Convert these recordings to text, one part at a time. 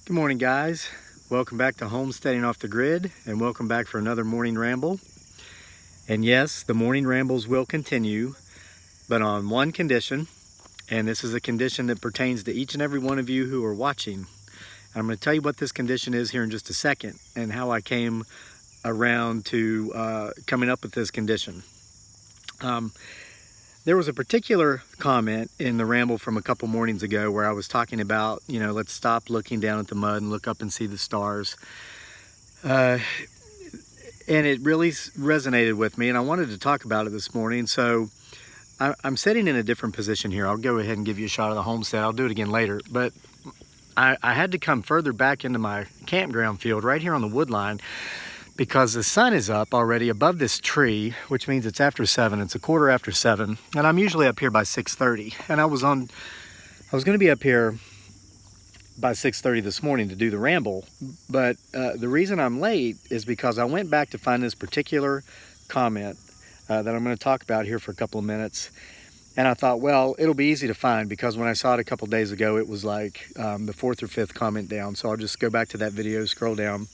Good morning, guys. Welcome back to Homesteading Off the Grid, and welcome back for another morning ramble. And yes, the morning rambles will continue, but on one condition, and this is a condition that pertains to each and every one of you who are watching. And I'm going to tell you what this condition is here in just a second, and how I came around to coming up with this condition. There was a particular comment in the ramble from a couple mornings ago where I was talking about, let's stop looking down at the mud and look up and see the stars. And it really resonated with me, and I wanted to talk about it this morning. So I'm sitting in a different position here. I'll go ahead and give you a shot of the homestead. I'll do it again later. But I had to come further back into my campground field right here on the wood line, because the sun is up already above this tree, which means it's after 7. It's a quarter after 7, and I'm usually up here by 6:30. And I was going to be up here by 6:30 this morning to do the ramble, but the reason I'm late is because I went back to find this particular comment that I'm going to talk about here for a couple of minutes. And I thought, well, it'll be easy to find, because when I saw it a couple days ago, it was like the 4th or 5th comment down. So I'll just go back to that video, scroll down.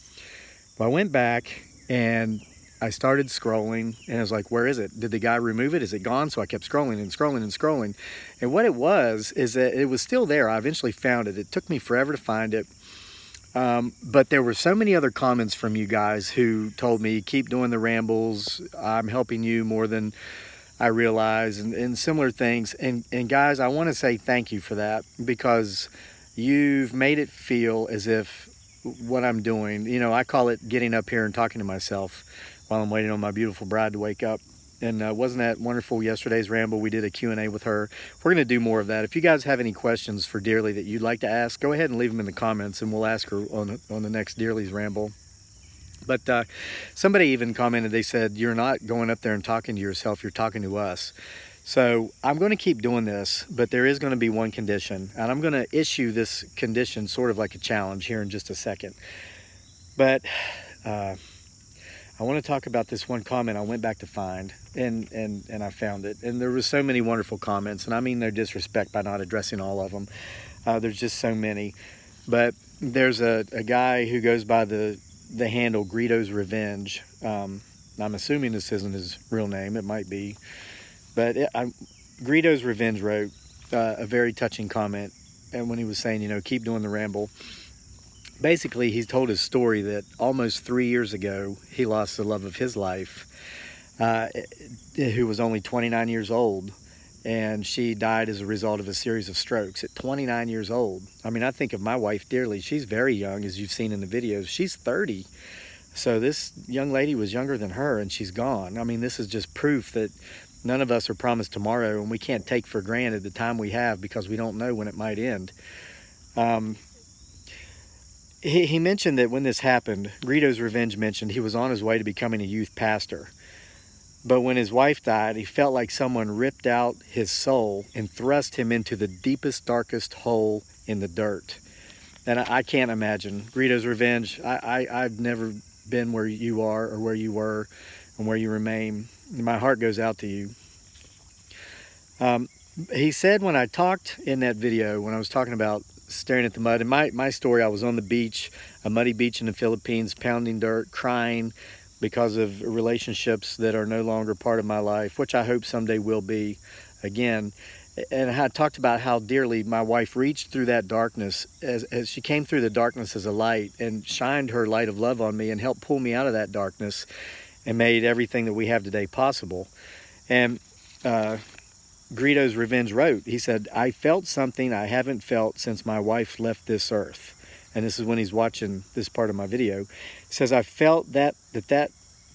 Well, I went back and I started scrolling, and I was like, where is it? Did the guy remove it? Is it gone? So I kept scrolling and scrolling and scrolling. And what it was is that it was still there. I eventually found it. It took me forever to find it. But there were so many other comments from you guys who told me, keep doing the rambles. I'm helping you more than I realize, and similar things. And guys, I want to say thank you for that, because you've made it feel as if what I'm doing, I call it getting up here and talking to myself while I'm waiting on my beautiful bride to wake up. And wasn't that wonderful? Yesterday's ramble, we did a Q&A with her. We're going to do more of that. If you guys have any questions for Dearly that you'd like to ask, go ahead and leave them in the comments, and we'll ask her on the next Dearly's ramble. But somebody even commented, they said, you're not going up there and talking to yourself, you're talking to us. So I'm going to keep doing this, but there is going to be one condition, and I'm going to issue this condition sort of like a challenge here in just a second. But I want to talk about this one comment I went back to find, and I found it. And there were so many wonderful comments, and I mean no disrespect by not addressing all of them. There's just so many. But there's a guy who goes by the handle Greedo's Revenge. I'm assuming this isn't his real name. It might be. But Greedo's Revenge wrote a very touching comment, and when he was saying, keep doing the ramble. Basically, he's told his story that almost 3 years ago, he lost the love of his life, who was only 29 years old, and she died as a result of a series of strokes at 29 years old. I mean, I think of my wife dearly. She's very young, as you've seen in the videos. She's 30. So this young lady was younger than her, and she's gone. I mean, this is just proof that none of us are promised tomorrow, and we can't take for granted the time we have, because we don't know when it might end. He mentioned that when this happened, Greedo's Revenge mentioned he was on his way to becoming a youth pastor. But when his wife died, he felt like someone ripped out his soul and thrust him into the deepest, darkest hole in the dirt. And I can't imagine. Greedo's Revenge, I've never been where you are, or where you were, and where you remain. My heart goes out to you. He said, when I talked in that video, when I was talking about staring at the mud, and my story, I was on the beach, a muddy beach in the Philippines, pounding dirt, crying because of relationships that are no longer part of my life, which I hope someday will be again. And I talked about how dearly my wife reached through that darkness, as she came through the darkness as a light, and shined her light of love on me and helped pull me out of that darkness, and made everything that we have today possible. And Greedo's Revenge wrote, he said, I felt something I haven't felt since my wife left this earth. And this is when he's watching this part of my video. He says, I felt that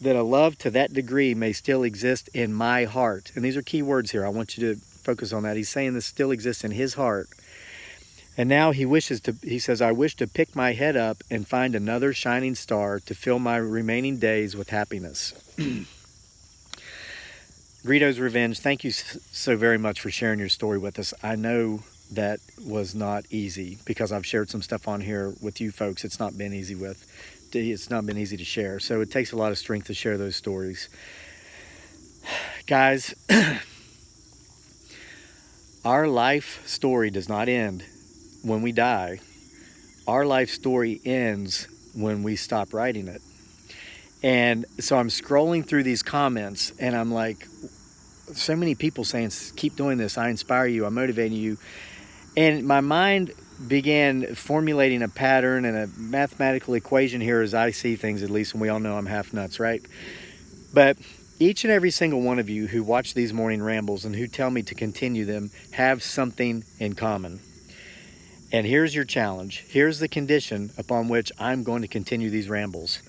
a love to that degree may still exist in my heart. And these are key words here. I want you to focus on that. He's saying this still exists in his heart. And now he says, I wish to pick my head up and find another shining star to fill my remaining days with happiness. Greedo's Revenge, thank you so very much for sharing your story with us. I know that was not easy, because I've shared some stuff on here with you folks. It's not been easy to share. So it takes a lot of strength to share those stories. Guys, our life story does not end when we die. our life story ends when we stop writing it. And so I'm scrolling through these comments and I'm like, so many people saying, keep doing this, I inspire you, I'm motivating you. And my mind began formulating a pattern and a mathematical equation here as I see things, at least, and we all know I'm half nuts, right? But each and every single one of you who watch these morning rambles and who tell me to continue them have something in common. And here's your challenge. Here's the condition upon which I'm going to continue these rambles.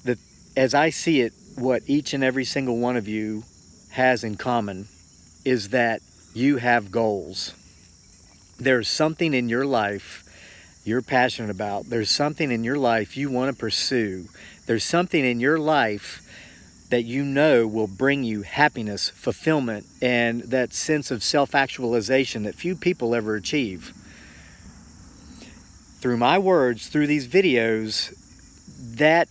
That, as I see it, what each and every single one of you has in common is that you have goals. There's something in your life you're passionate about. There's something in your life you want to pursue. There's something in your life that you know will bring you happiness, fulfillment, and that sense of self-actualization that few people ever achieve. Through my words, through these videos, that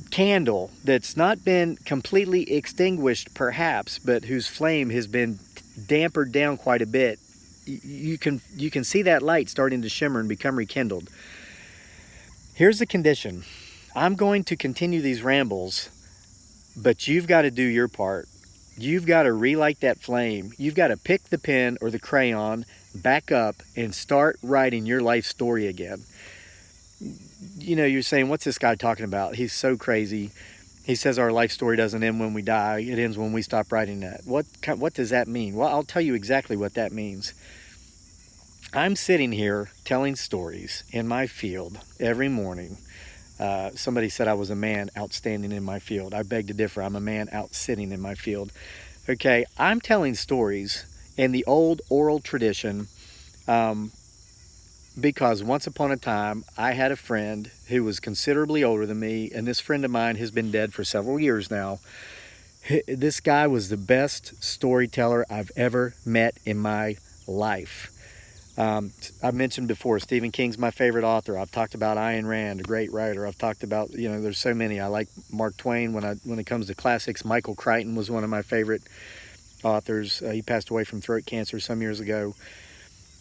candle that's not been completely extinguished perhaps, but whose flame has been dampered down quite a bit, you can see that light starting to shimmer and become rekindled. Here's the condition. I'm going to continue these rambles, but you've got to do your part. You've got to relight that flame. You've got to pick the pen or the crayon, back up, and start writing your life story again. You know, you're saying, what's this guy talking about? He's so crazy. He says our life story doesn't end when we die. It ends when we stop writing that. What does that mean? Well, I'll tell you exactly what that means. I'm sitting here telling stories in my field every morning. Somebody said I was a man outstanding in my field. I beg to differ. I'm a man out sitting in my field. Okay, I'm telling stories in the old oral tradition because once upon a time I had a friend who was considerably older than me, and this friend of mine has been dead for several years now. This guy was the best storyteller I've ever met in my life. I've mentioned before, Stephen King's my favorite author. I've talked about Ayn Rand, a great writer. I've talked about, you know, there's so many. I like Mark Twain when it comes to classics. Michael Crichton was one of my favorite authors. He passed away from throat cancer some years ago.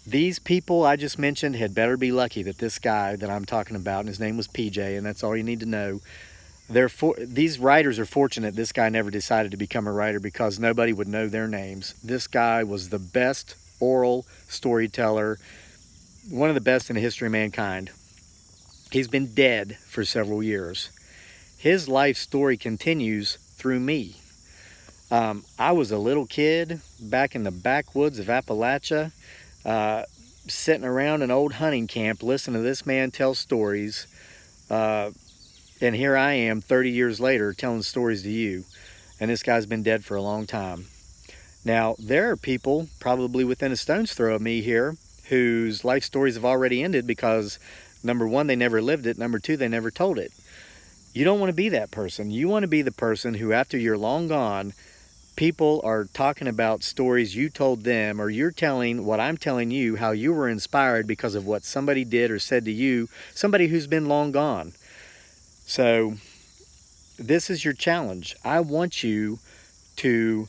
These people I just mentioned had better be lucky that this guy that I'm talking about, and his name was PJ, and that's all you need to know. These writers are fortunate this guy never decided to become a writer because nobody would know their names. This guy was the best oral storyteller, one of the best in the history of mankind. He's been dead for several years. His life story continues through me. I was a little kid back in the backwoods of Appalachia, sitting around an old hunting camp listening to this man tell stories, and here I am 30 years later telling stories to you, and this guy's been dead for a long time. Now, there are people probably within a stone's throw of me here whose life stories have already ended because, number one, they never lived it. Number two, they never told it. You don't want to be that person. You want to be the person who, after you're long gone, people are talking about stories you told them, or you're telling what I'm telling you, how you were inspired because of what somebody did or said to you, somebody who's been long gone. So this is your challenge. I want you to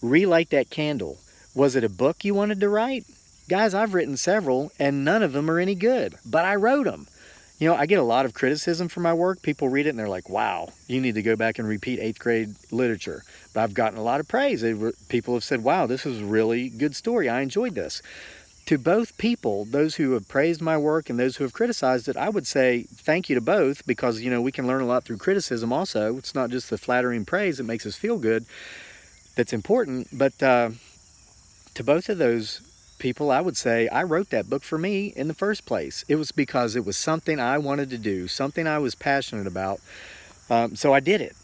relight that candle. Was it a book you wanted to write? Guys, I've written several and none of them are any good, but I wrote them. You know, I get a lot of criticism for my work. People read it and they're like, wow, you need to go back and repeat 8th grade literature. But I've gotten a lot of praise. People have said, wow, this was a really good story. I enjoyed this. To both people, those who have praised my work and those who have criticized it, I would say thank you to both because, you know, we can learn a lot through criticism also. It's not just the flattering praise that makes us feel good that's important, but to both of those people, I would say I wrote that book for me in the first place. It was because it was something I wanted to do, something I was passionate about, so I did it.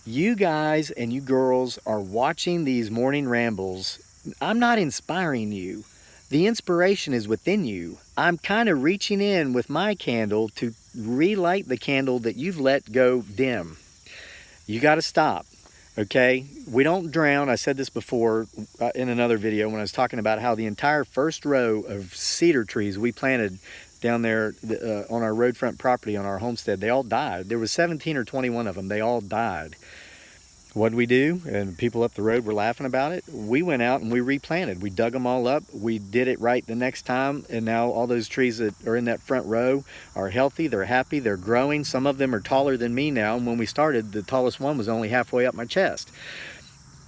You guys and you girls are watching these morning rambles. I'm not inspiring you. The inspiration is within you. I'm kind of reaching in with my candle to relight the candle that you've let go dim. You got to stop. Okay, we don't drown. I said this before in another video when I was talking about how the entire first row of cedar trees we planted down there on our roadfront property on our homestead, they all died. There was 17 or 21 of them. They all died. What did we do? And people up the road were laughing about it. We went out and we replanted. We dug them all up. We did it right the next time. And now all those trees that are in that front row are healthy. They're happy. They're growing. Some of them are taller than me now. And when we started, the tallest one was only halfway up my chest.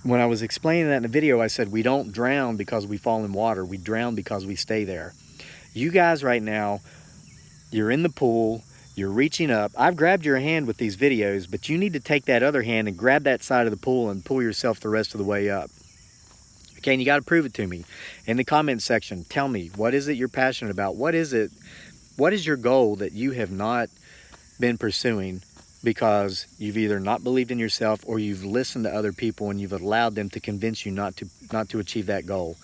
When I was explaining that in the video, I said, we don't drown because we fall in water. We drown because we stay there. You guys right now, you're in the pool. You're reaching up. I've grabbed your hand with these videos, but you need to take that other hand and grab that side of the pool and pull yourself the rest of the way up. Okay, and you got to prove it to me. In the comment section, tell me, what is it you're passionate about? What is it? What is your goal that you have not been pursuing because you've either not believed in yourself or you've listened to other people and you've allowed them to convince you not to achieve that goal?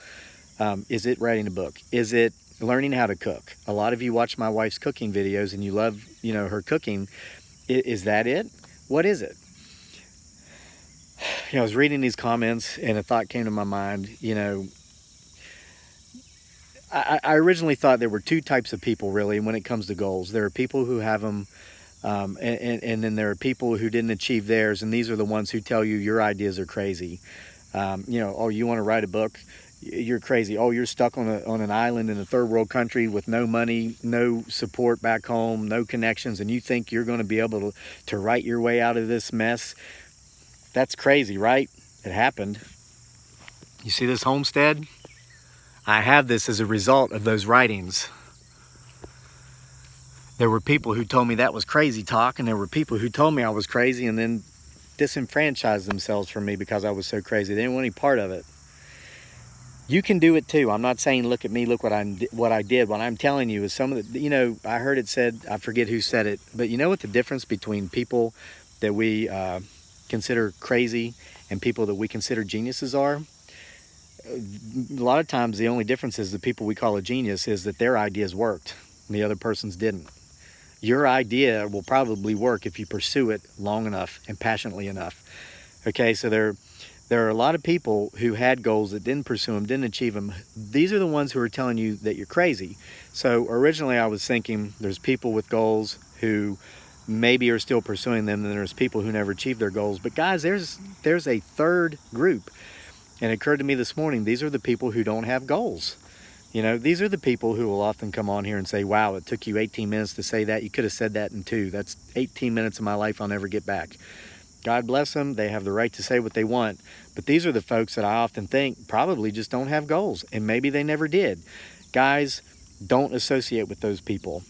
Is it writing a book? Is it learning how to cook? A lot of you watch my wife's cooking videos and you love, her cooking. Is that it? What is it? I was reading these comments and a thought came to my mind. I originally thought there were two types of people really when it comes to goals. There are people who have them and then there are people who didn't achieve theirs, and these are the ones who tell you your ideas are crazy. Oh, you want to write a book? You're crazy. Oh, you're stuck on an island in a third world country with no money, no support back home, no connections, and you think you're going to be able to write your way out of this mess? That's crazy, right? It happened. You see this homestead? I have this as a result of those writings. There were people who told me that was crazy talk, and there were people who told me I was crazy and then disenfranchised themselves from me because I was so crazy. They didn't want any part of it. You can do it too. I'm not saying look at me, look what I did. What I'm telling you is some of the, I heard it said, I forget who said it, but you know what the difference between people that we consider crazy and people that we consider geniuses are? A lot of times the only difference is the people we call a genius is that their ideas worked and the other person's didn't. Your idea will probably work if you pursue it long enough and passionately enough. Okay, so there are a lot of people who had goals that didn't pursue them, didn't achieve them. These are the ones who are telling you that you're crazy. So originally I was thinking there's people with goals who maybe are still pursuing them, and there's people who never achieved their goals. But guys, there's a third group. And it occurred to me this morning, these are the people who don't have goals. These are the people who will often come on here and say, wow, it took you 18 minutes to say that. You could have said that in 2. That's 18 minutes of my life I'll never get back. God bless them. They have the right to say what they want. But these are the folks that I often think probably just don't have goals. And maybe they never did. Guys, don't associate with those people.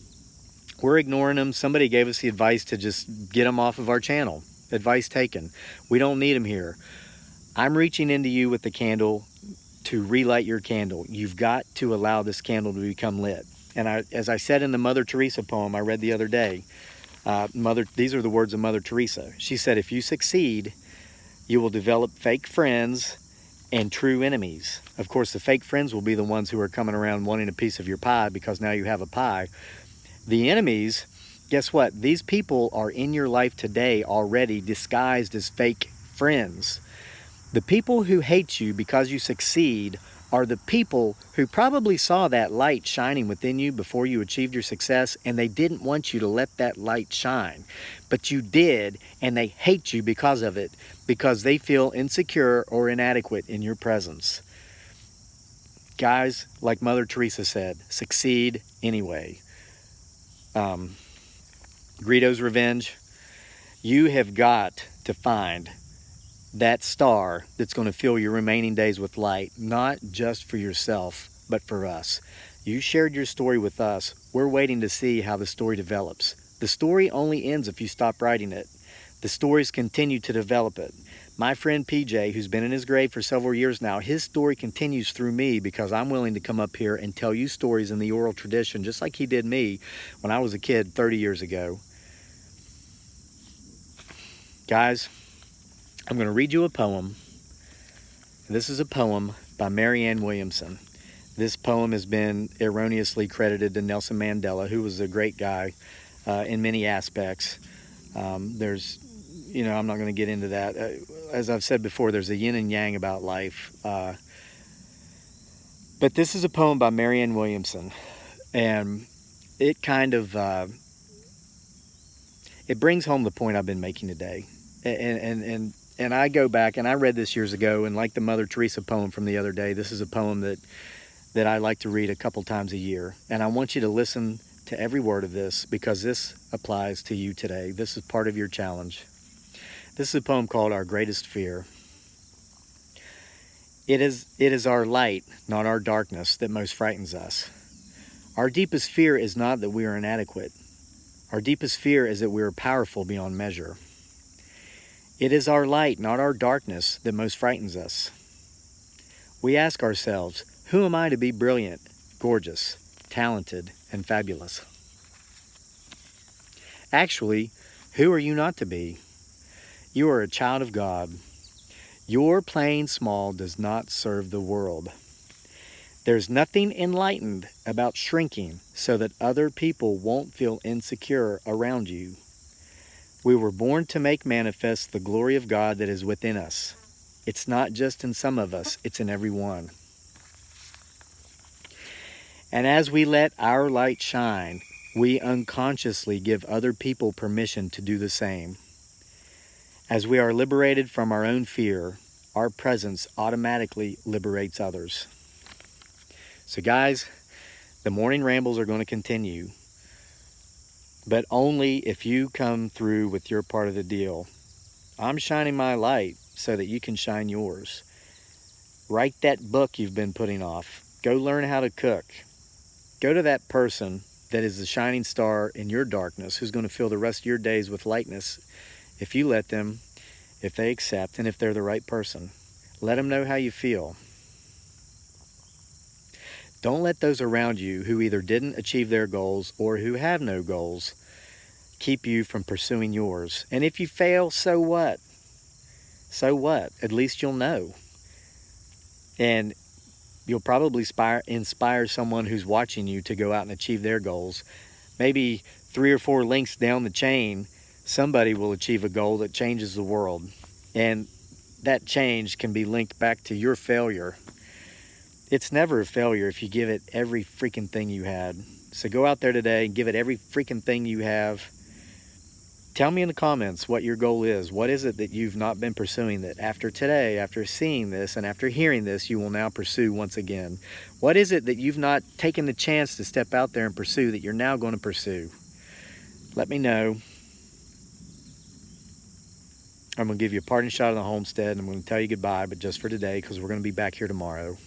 We're ignoring them. Somebody gave us the advice to just get them off of our channel. Advice taken. We don't need them here. I'm reaching into you with the candle to relight your candle. You've got to allow this candle to become lit. And as I said in the Mother Teresa poem I read the other day, these are the words of Mother Teresa. She said, if you succeed, you will develop fake friends and true enemies. Of course, the fake friends will be the ones who are coming around wanting a piece of your pie because now you have a pie. The enemies, guess what? These people are in your life today already disguised as fake friends. The people who hate you because you succeed are the people who probably saw that light shining within you before you achieved your success, and they didn't want you to let that light shine. But you did, and they hate you because of it, because they feel insecure or inadequate in your presence. Guys, like Mother Teresa said, succeed anyway. Greedo's Revenge, you have got to find that star that's going to fill your remaining days with light, not just for yourself, but for us. You shared your story with us. We're waiting to see how the story develops. The story only ends if you stop writing it. The stories continue to develop it. My friend PJ, who's been in his grave for several years now, his story continues through me because I'm willing to come up here and tell you stories in the oral tradition, just like he did me when I was a kid 30 years ago. Guys, I'm going to read you a poem. This is a poem by Marianne Williamson. This poem has been erroneously credited to Nelson Mandela, who was a great guy in many aspects. I'm not going to get into that. As I've said before, there's a yin and yang about life. But this is a poem by Marianne Williamson. And it kind of, it brings home the point I've been making today. And And I go back, and I read this years ago, and like the Mother Teresa poem from the other day, this is a poem that I like to read a couple times a year. And I want you to listen to every word of this, because this applies to you today. This is part of your challenge. This is a poem called Our Greatest Fear. It is our light, not our darkness, that most frightens us. Our deepest fear is not that we are inadequate. Our deepest fear is that we are powerful beyond measure. It is our light, not our darkness, that most frightens us. We ask ourselves, who am I to be brilliant, gorgeous, talented, and fabulous? Actually, who are you not to be? You are a child of God. Your playing small does not serve the world. There's nothing enlightened about shrinking so that other people won't feel insecure around you. We were born to make manifest the glory of God that is within us. It's not just in some of us, it's in every one. And as we let our light shine, we unconsciously give other people permission to do the same. As we are liberated from our own fear, our presence automatically liberates others. So guys, the morning rambles are going to continue, but only if you come through with your part of the deal. I'm shining my light so that you can shine yours. Write that book you've been putting off. Go learn how to cook. Go to that person that is the shining star in your darkness, who's going to fill the rest of your days with lightness if you let them, if they accept, and if they're the right person. Let them know how you feel. Don't let those around you who either didn't achieve their goals or who have no goals keep you from pursuing yours. And if you fail, so what? So what? At least you'll know. And you'll probably inspire someone who's watching you to go out and achieve their goals. Maybe 3 or 4 links down the chain, somebody will achieve a goal that changes the world. And that change can be linked back to your failure. It's never a failure if you give it every freaking thing you had. So go out there today and give it every freaking thing you have. Tell me in the comments what your goal is. What is it that you've not been pursuing that after today, after seeing this, and after hearing this, you will now pursue once again? What is it that you've not taken the chance to step out there and pursue that you're now going to pursue? Let me know. I'm going to give you a parting shot of the homestead, and I'm going to tell you goodbye, but just for today, because we're going to be back here tomorrow.